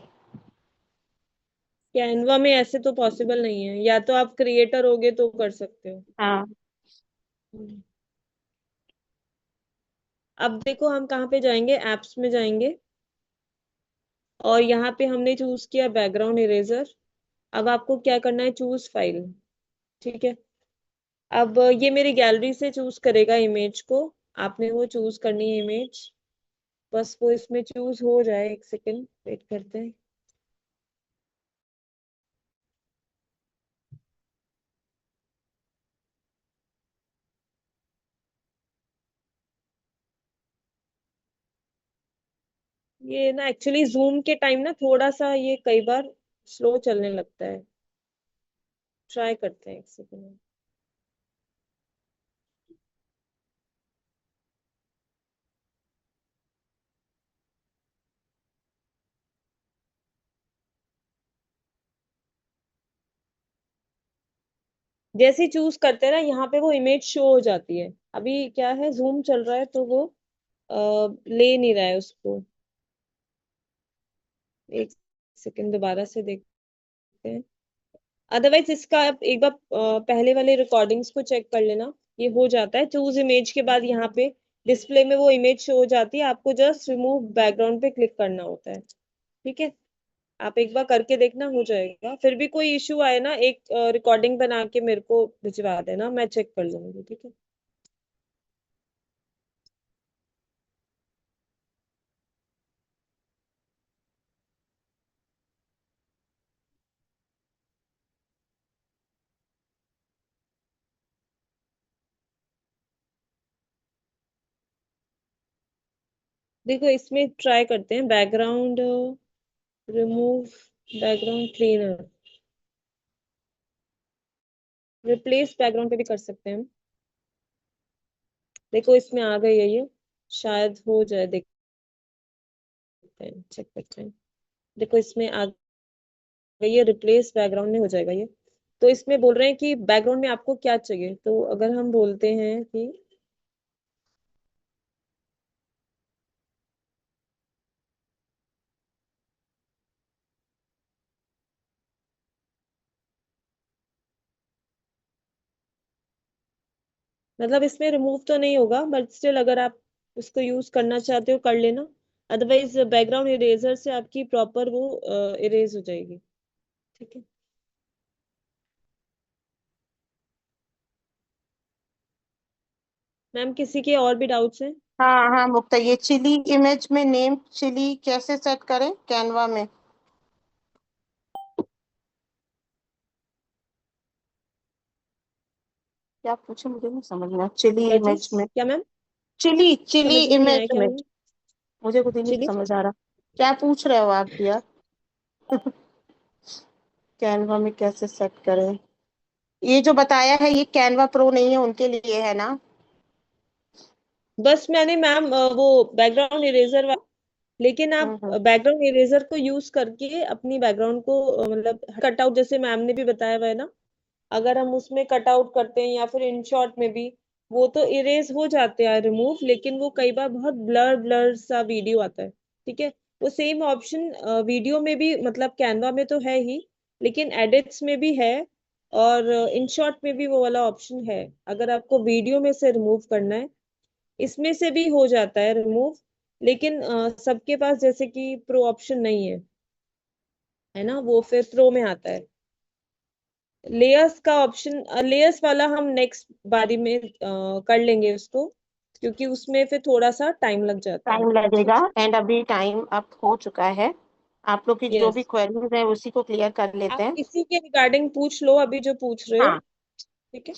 [SPEAKER 1] कैनवा में ऐसे तो पॉसिबल नहीं है, या तो आप क्रिएटर होगे तो कर सकते हो।
[SPEAKER 2] हाँ।
[SPEAKER 1] हम्म। अब देखो हम कहाँ पे जाएंगे, एप्स में जाएंगे, और यहाँ पे हमने चूज किया बैकग्राउंड इरेजर। अब आपको क्या करना है, चूज फाइल, ठीक है। अब ये मेरी गैलरी से चूज करेगा इमेज को, आपने वो चूज करनी है इमेज। बस वो इसमें चूज हो जाए, एक सेकेंड वेट करते हैं। ये ना एक्चुअली जूम के टाइम ना थोड़ा सा ये कई बार स्लो चलने लगता है। ट्राई करते हैं, एक सेकेंड। जैसे ही चूज करते हैं ना, यहाँ पे वो इमेज शो हो जाती है। अभी क्या है, जूम चल रहा है तो वो ले नहीं रहा है उसको। एक सेकंड दोबारा से देखते हैं। अदरवाइज इसका आप एक बार पहले वाले रिकॉर्डिंग्स को चेक कर लेना, ये हो जाता है। चूज इमेज के बाद यहाँ पे डिस्प्ले में वो इमेज शो हो जाती है, आपको जस्ट रिमूव बैकग्राउंड पे क्लिक करना होता है, ठीक है। आप एक बार करके देखना, हो जाएगा। फिर भी कोई इश्यू आए ना, एक रिकॉर्डिंग बना के मेरे को भिजवा देना, मैं चेक कर लूंगी, ठीक है। देखो इसमें ट्राई करते हैं background remove, background cleaner, replace background पे भी कर सकते हैं हम। देखो इसमें आ गई है ये, शायद हो जाए, देखते हैं, चेक करते हैं। देखो इसमें आ गई है, रिप्लेस बैकग्राउंड में हो जाएगा ये। तो इसमें बोल रहे हैं कि बैकग्राउंड में आपको क्या चाहिए, तो अगर हम बोलते हैं कि मतलब इसमें रिमूव तो नहीं होगा, बट स्टिल अगर आप उसको यूज करना चाहते हो कर लेना। अदरवाइज बैकग्राउंड इरेजर से आपकी प्रॉपर वो इरेज हो जाएगी, ठीक है। मैम किसी के और भी डाउट्स हैं?
[SPEAKER 2] हाँ हाँ मुक्ता, ये चिली इमेज में नेम चिली कैसे सेट करें कैनवा में? क्या पूछे, मुझे नहीं समझ में। चिली
[SPEAKER 1] क्या चीज,
[SPEAKER 2] इमेज में,
[SPEAKER 1] क्या मैम?
[SPEAKER 2] चिली चिली
[SPEAKER 1] समझ में नहीं आया,
[SPEAKER 2] इमेज
[SPEAKER 1] क्या
[SPEAKER 2] में,
[SPEAKER 1] बोल?
[SPEAKER 2] मुझे खुद ही नहीं
[SPEAKER 1] चिली,
[SPEAKER 2] समझ आ रहा क्या पूछ रहे हो आप भैया। कैनवा में कैसे सेट करें? ये जो बताया है ये कैनवा प्रो नहीं है, उनके लिए है ना?
[SPEAKER 1] बस मैंने मैम वो बैकग्राउंड इरेजर, लेकिन आप
[SPEAKER 2] हम्म।
[SPEAKER 1] बैकग्राउंड इरेजर को यूज करके अपनी बैकग्राउंड को मतलब कट आउट, जैसे मैम ने भी बताया हुआ है ना, अगर हम उसमें कट आउट करते हैं या फिर इन शॉर्ट में भी, वो तो इरेज हो जाते हैं रिमूव, लेकिन वो कई बार बहुत ब्लर ब्लर सा वीडियो आता है, ठीक है। वो सेम ऑप्शन वीडियो में भी, मतलब कैनवा में तो है ही, लेकिन एडिट्स में भी है, और इन शॉर्ट में भी वो वाला ऑप्शन है। अगर आपको वीडियो में से रिमूव करना है, इसमें से भी हो जाता है रिमूव, लेकिन सबके पास जैसे कि प्रो ऑप्शन नहीं है ना, वो फिर प्रो में आता है। लेयर्स का ऑप्शन, लेयर्स वाला हम नेक्स्ट बारी में कर लेंगे उसको, क्योंकि उसमें फिर थोड़ा सा टाइम लग जाता है।
[SPEAKER 2] टाइम लगेगा,
[SPEAKER 1] ठीक है।
[SPEAKER 2] एंड अभी टाइम अप हो चुका है। आप लोग की जो भी
[SPEAKER 1] यस।
[SPEAKER 2] क्वेरीज है उसी को क्लियर कर लेते
[SPEAKER 1] आप
[SPEAKER 2] हैं।
[SPEAKER 1] इसी के रिगार्डिंग पूछ लो अभी जो पूछ रहे हो।
[SPEAKER 2] हाँ,
[SPEAKER 1] ठीक है।